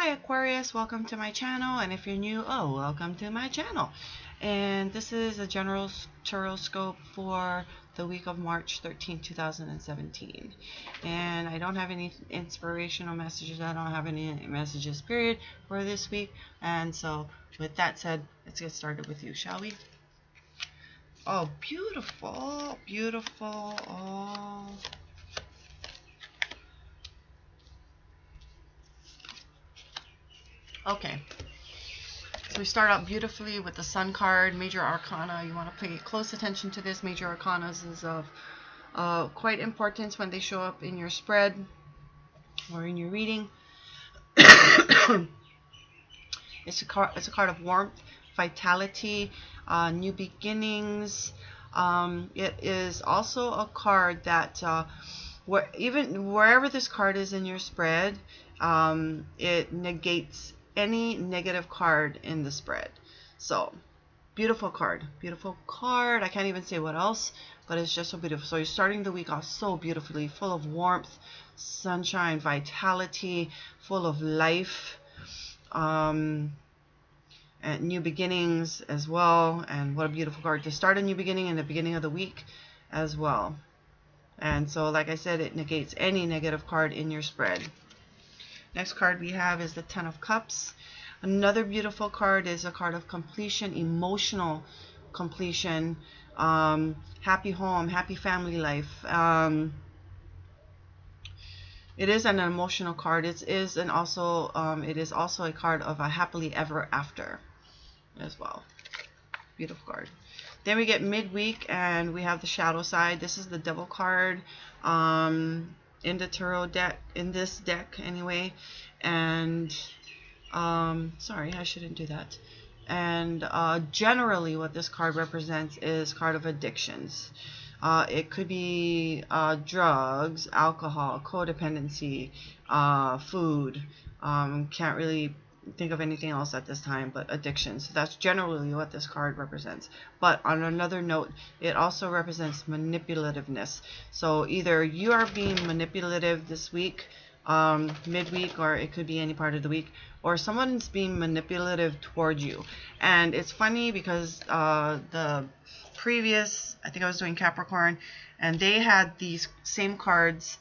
Hi Aquarius, welcome to my channel, and if you're new, welcome to my channel. And this is a general tarot scope for the week of March 13, 2017. And I don't have any inspirational messages, I don't have any messages period for this week. And so with that said, let's get started with you, shall we? Oh, beautiful, beautiful. Oh, okay. So we start out beautifully with the Sun card, Major Arcana. You want to pay close attention to this. Major Arcana is of quite importance when they show up in your spread or in your reading. It's a card of warmth, vitality, new beginnings. It is also a card that wherever this card is in your spread, it negates any negative card in the spread. So beautiful card, beautiful card. I can't even say what else, but it's just so beautiful. So you're starting the week off so beautifully, full of warmth, sunshine, vitality, full of life, and new beginnings as well. And what a beautiful card to start a new beginning in the beginning of the week as well. And so, like I said, it negates any negative card in your spread. Next card we have is the Ten of Cups. Another beautiful card is a card of completion, emotional completion, happy home, happy family life. It is an emotional card. It is also a card of a happily ever after as well. Beautiful card. Then we get midweek and we have the shadow side. This is the Devil card in the tarot deck, in this deck anyway. And sorry, I shouldn't do that. And generally what this card represents is card of addictions. It could be drugs, alcohol, codependency, food. Can't really think of anything else at this time, but addictions. So that's generally what this card represents. But on another note, it also represents manipulativeness. So either you are being manipulative this week, midweek, or it could be any part of the week, or someone's being manipulative toward you. And it's funny because the previous, I think I was doing Capricorn, and they had these same cards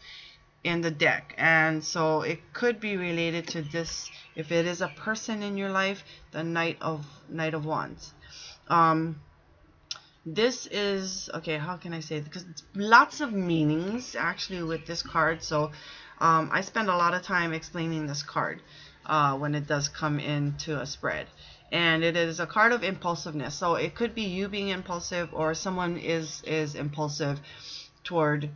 in the deck, and so it could be related to this. If it is a person in your life, the Knight of Wands. This is, okay, how can I say it? Because it's lots of meanings actually with this card. So I spend a lot of time explaining this card when it does come into a spread. And it is a card of impulsiveness. So it could be you being impulsive, or someone is impulsive toward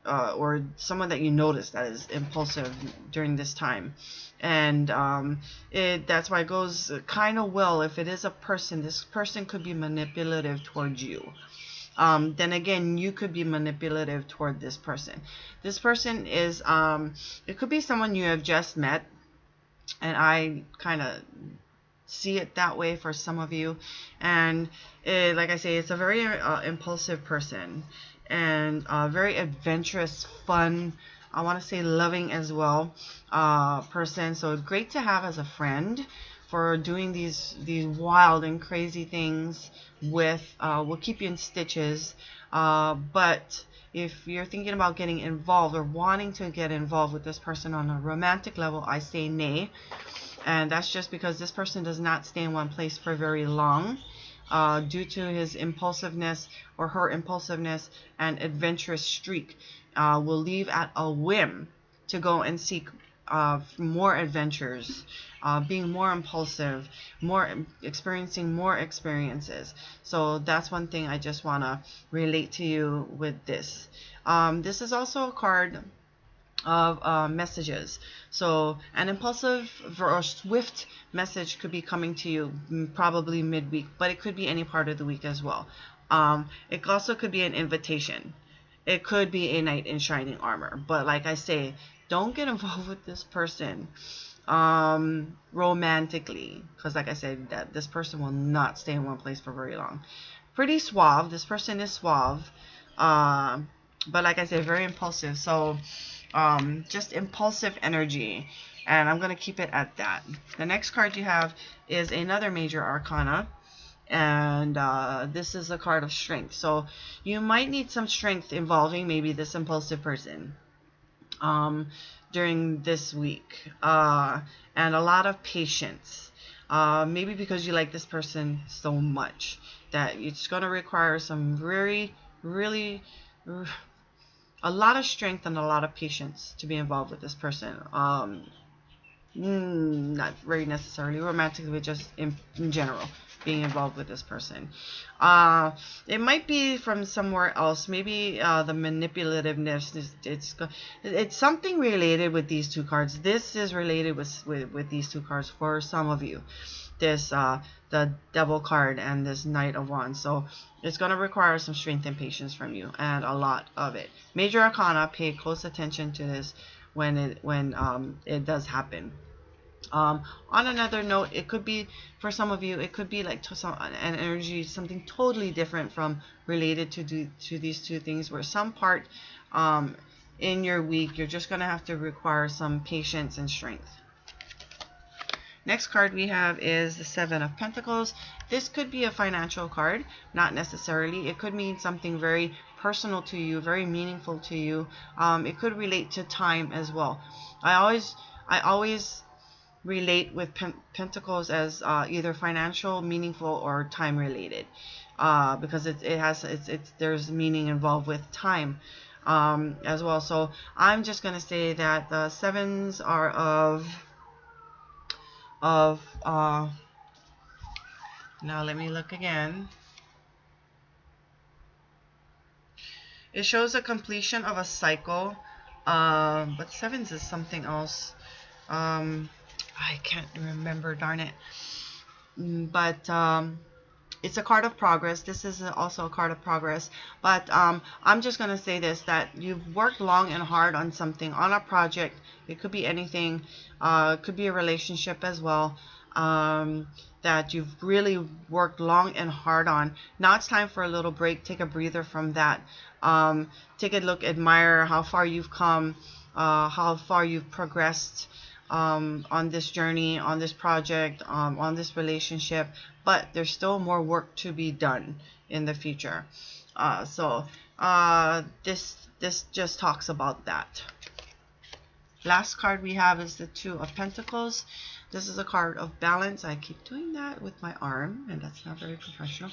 or someone that you notice that is impulsive during this time. And that's why it goes kind of well. If it is a person, this person could be manipulative towards you. Then again, you could be manipulative toward this person. This person is, it could be someone you have just met, and I kind of see it that way for some of you. And like I say, it's a very impulsive person, and very adventurous, fun, I want to say loving as well, person. So great to have as a friend for doing these wild and crazy things with. Will keep you in stitches, but if you're thinking about getting involved or wanting to get involved with this person on a romantic level, I say nay. And that's just because this person does not stay in one place for very long, due to his impulsiveness or her impulsiveness and adventurous streak. Will leave at a whim to go and seek more adventures, being more impulsive, experiencing more experiences. So that's one thing I just want to relate to you with this. This is also a card of messages. So an impulsive or swift message could be coming to you probably midweek, but it could be any part of the week as well. It also could be an invitation. It could be a knight in shining armor. But like I say, don't get involved with this person romantically, because like I said, that this person will not stay in one place for very long. Pretty suave. This person is suave, but like I said, very impulsive. So just impulsive energy. And I'm going to keep it at that. The next card you have is another major arcana. And this is a card of strength. So you might need some strength involving maybe this impulsive person during this week. And a lot of patience. Maybe because you like this person so much that it's going to require some really a lot of strength and a lot of patience to be involved with this person. Not very necessarily romantically, but just in general, being involved with this person. It might be from somewhere else. Maybe the manipulativeness it's something related with these two cards. This is related with these two cards for some of you. This the Devil card and this Knight of Wands. So it's going to require some strength and patience from you, and a lot of it. Major arcana, pay close attention to this when it does happen. On another note, it could be, for some of you, it could be like an energy, something totally different from related to these two things, where some part in your week you're just going to have to require some patience and strength. Next card we have is the Seven of Pentacles. This could be a financial card, not necessarily. It could mean something very personal to you, very meaningful to you. It could relate to time as well. I always relate with pentacles as either financial, meaningful, or time related, because there's meaning involved with time as well. So I'm just gonna say that the sevens are of now let me look again. It shows a completion of a cycle, but sevens is something else. I can't remember, darn it. But it's a card of progress. This is also a card of progress. But I'm just going to say this, that you've worked long and hard on something, on a project. It could be anything. It could be a relationship as well, that you've really worked long and hard on. Now it's time for a little break. Take a breather from that. Take a look, admire how far you've come, how far you've progressed on this journey, on this project, on this relationship, but there's still more work to be done in the future. So this just talks about that. Last card we have is the Two of Pentacles. This is a card of balance. I keep doing that with my arm, and that's not very professional.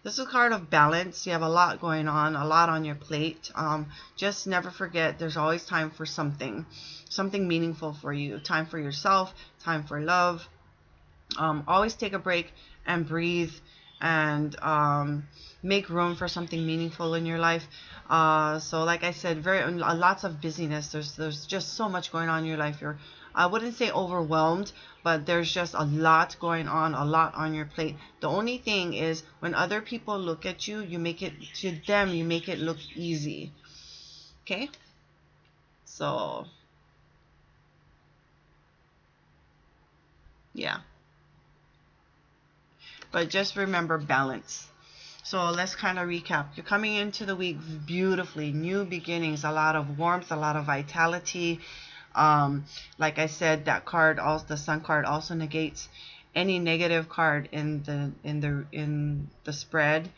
This is a card of balance. You have a lot going on, a lot on your plate. Just never forget, there's always time for something meaningful for you. Time for yourself, time for love. Always take a break and breathe, and make room for something meaningful in your life. So like I said, lots of busyness. There's just so much going on in your life. I wouldn't say overwhelmed, but there's just a lot going on, a lot on your plate. The only thing is, when other people look at you, you make it look easy. Okay? So yeah. But just remember balance. So let's kind of recap. You're coming into the week beautifully. New beginnings, a lot of warmth, a lot of vitality. Like I said, that card, also the Sun card, also negates any negative card in the spread.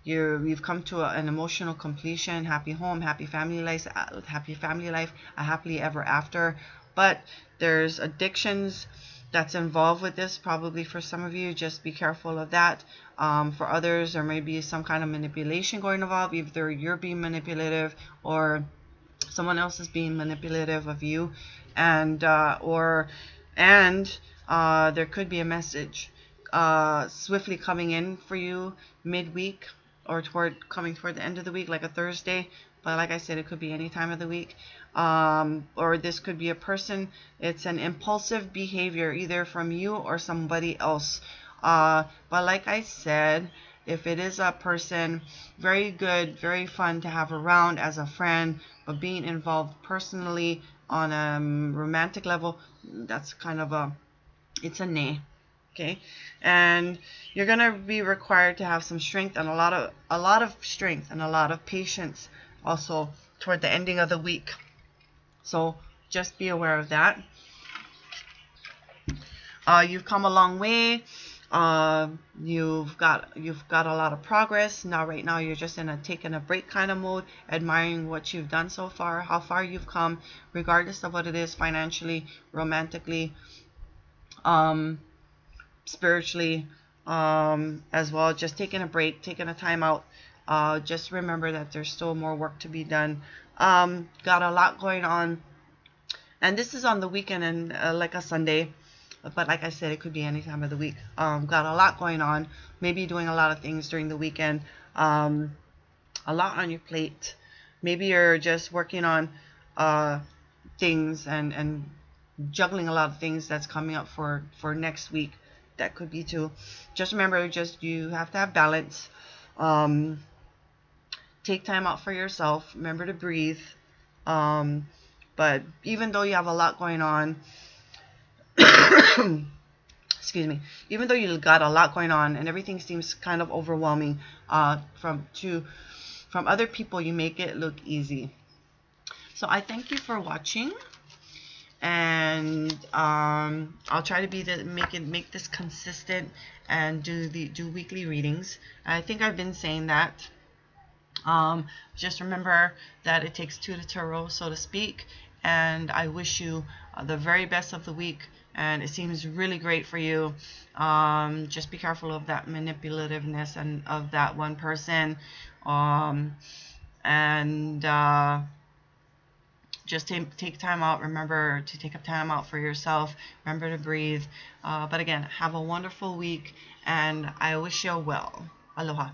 You've come to an emotional completion, happy home, happy family life, a happily ever after. But there's addictions that's involved with this, probably for some of you. Just be careful of that. For others, there may be some kind of manipulation going involved. Either you're being manipulative or someone else is being manipulative of you, and there could be a message swiftly coming in for you midweek, or coming toward the end of the week, like a Thursday. But like I said, it could be any time of the week. Or this could be a person. It's an impulsive behavior, either from you or somebody else. But like I said, if it is a person, very good, very fun to have around as a friend, but being involved personally on a romantic level, that's kind of it's a nay. Okay? And you're gonna be required to have some strength, and a lot of strength and a lot of patience also toward the ending of the week. So just be aware of that. You've come a long way. You've got a lot of progress. Now right now you're just in a taking a break kind of mode, admiring what you've done so far, how far you've come, regardless of what it is, financially, romantically, spiritually, as well. Just taking a break, taking a time out. Just remember that there's still more work to be done. Got a lot going on, and this is on the weekend and like a Sunday. But like I said, it could be any time of the week. Got a lot going on. Maybe doing a lot of things during the weekend. A lot on your plate. Maybe you're just working on things and juggling a lot of things that's coming up for next week. That could be too. Just remember, you have to have balance. Take time out for yourself. Remember to breathe. But even though you have a lot going on, excuse me, even though you got a lot going on and everything seems kind of overwhelming, from other people, you make it look easy. So I thank you for watching, and I'll try to make this consistent and do weekly readings. I think I've been saying that. Just remember that it takes two to tango, so to speak, and I wish you the very best of the week, and it seems really great for you. Just be careful of that manipulativeness and of that one person, and just take time out. Remember to take up time out for yourself. Remember to breathe. But again, have a wonderful week, and I wish you well. Aloha.